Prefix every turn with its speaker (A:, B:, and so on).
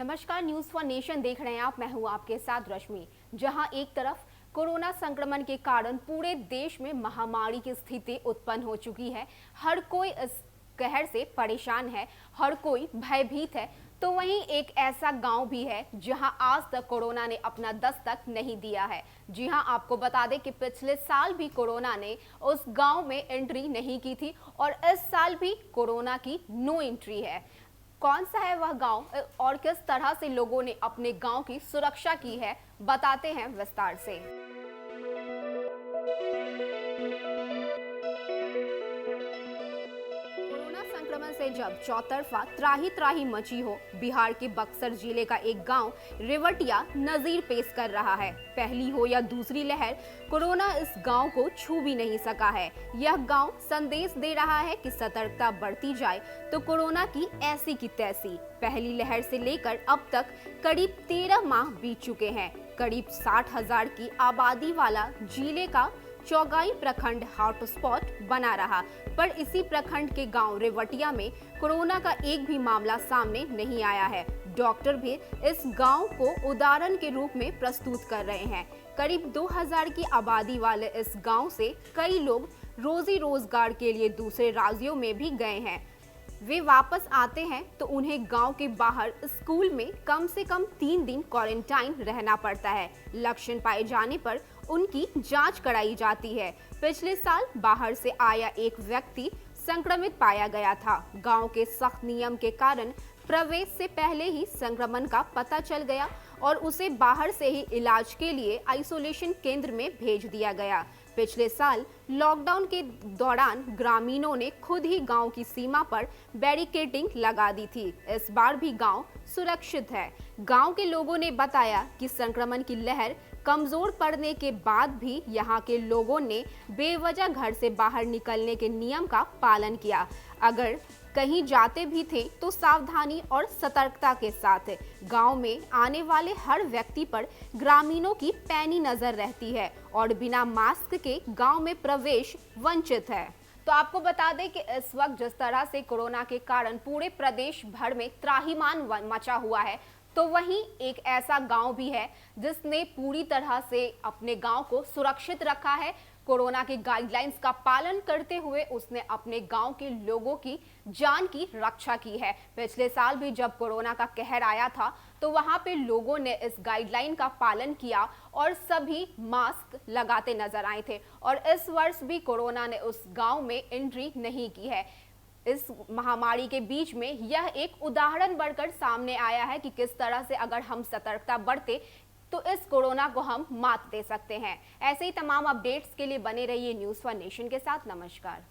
A: नमस्कार, news for nation देख रहे हैं आप। मैं हूं आपके साथ रश्मि। जहां एक तरफ कोरोना संक्रमण के कारण पूरे देश में महामारी की स्थिति उत्पन्न हो चुकी है, हर कोई इस कहर से परेशान है, हर कोई भयभीत है, तो वहीं एक ऐसा गांव भी है जहां आज तक कोरोना ने अपना दस्तक नहीं दिया है। जी हां, आपको बता दें कि पिछले साल भी कोरोना ने उस गांव में एंट्री नहीं की थी और इस साल भी कोरोना की नो एंट्री है। कौन सा है वह गांव और किस तरह से लोगों ने अपने गांव की सुरक्षा की है, बताते हैं विस्तार से। कोरोना संक्रमण से जब चौतरफा त्राही त्राही मची हो, बिहार के बक्सर जिले का एक गांव रेवटिया नजीर पेश कर रहा है। पहली हो या दूसरी लहर, कोरोना इस गांव को छू भी नहीं सका है। यह गांव संदेश दे रहा है कि सतर्कता बढ़ती जाए तो कोरोना की ऐसी की तैसी। पहली लहर से लेकर अब तक करीब 13 माह बीत चुके हैं। करीब 60,000 की आबादी वाला जिले का चौगाई प्रखंड हॉटस्पॉट बना रहा, पर इसी प्रखंड के गांव रेवटिया में कोरोना का एक भी मामला सामने नहीं आया है। डॉक्टर भी इस गांव को उदाहरण के रूप में प्रस्तुत कर रहे हैं। करीब 2000 की आबादी वाले इस गांव से कई लोग रोजी रोजगार के लिए दूसरे राज्यों में भी गए हैं। वे वापस आते हैं तो उन्हें गांव के बाहर स्कूल में कम से कम 3 दिन क्वारंटाइन रहना पड़ता है। लक्षण पाए जाने पर उनकी जांच कराई जाती है। पिछले साल बाहर से आया एक व्यक्ति संक्रमित पाया गया था। गांव के सख्त नियम के कारण प्रवेश से पहले ही संक्रमण का पता चल गया और उसे बाहर से ही इलाज के लिए आइसोलेशन केंद्र में भेज दिया गया। पिछले साल लॉकडाउन के दौरान ग्रामीणों ने खुद ही गांव की सीमा पर बैरिकेडिंग लगा दी थी। इस बार भी गांव सुरक्षित है। गांव के लोगों ने बताया कि संक्रमण की लहर कमजोर पड़ने के बाद भी यहां के लोगों ने बेवजह घर से बाहर निकलने के नियम का पालन किया। अगर कहीं जाते भी थे तो सावधानी और सतर्कता के साथ। गांव में आने वाले हर व्यक्ति पर ग्रामीणों की पैनी नजर रहती है और बिना मास्क के गांव में प्रवेश वंचित है। तो आपको बता दें कि इस वक्त जिस तरह से कोरोना के कारण पूरे प्रदेश भर में त्राहिमाम मचा हुआ है, तो वहीं एक ऐसा गांव भी है जिसने पूरी तरह से अपने गांव को सुरक्षित रखा है। कोरोना के गाइडलाइंस का पालन करते हुए उसने अपने गांव के लोगों की जान की रक्षा की है। पिछले साल भी जब कोरोना का कहर आया था तो वहां पे लोगों ने इस गाइडलाइन का पालन किया और सभी मास्क लगाते नजर आए थे। और इस वर्ष भी कोरोना ने उस गांव में एंट्री नहीं की है। इस महामारी के बीच में यह एक उदाहरण बनकर सामने आया है कि किस तरह से अगर हम सतर्कता बरते तो इस कोरोना को हम मात दे सकते हैं। ऐसे ही तमाम अपडेट्स के लिए बने रहिए न्यूज़ फॉर नेशन के साथ। नमस्कार।